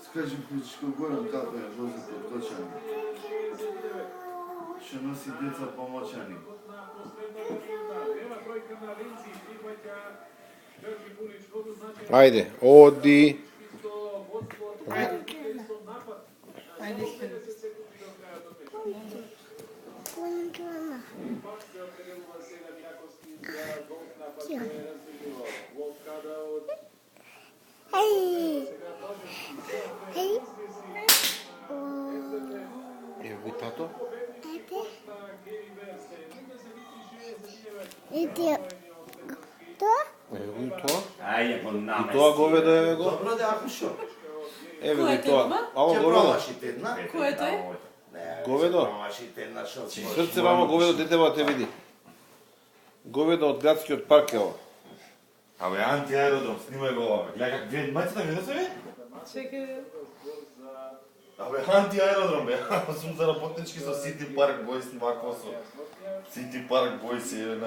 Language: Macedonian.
Скажи, птичко, горам капе вози подкочани. Ще носи деца помочани. Ajde, odi. Ajde. Evo vi tato. Evo vi to. Ајде го I намести. to govedo, evo go. Добро да акушо. Evo Koje vi je to. to, mama? Ovo Ќе govedo. пробашите една? Koje to je? Говедо? Пробашите една што си. Срце вамо говедо, дете ба те види. Говедо од градскиот парк е ова. Абе, антиаеродром, снимај го ова. Гледа как две маците видно се бе? Čekaj. Абе, антиаеродром бе. Сум за работнички со Сити Парк Бойс вако со Сити Парк Бойс е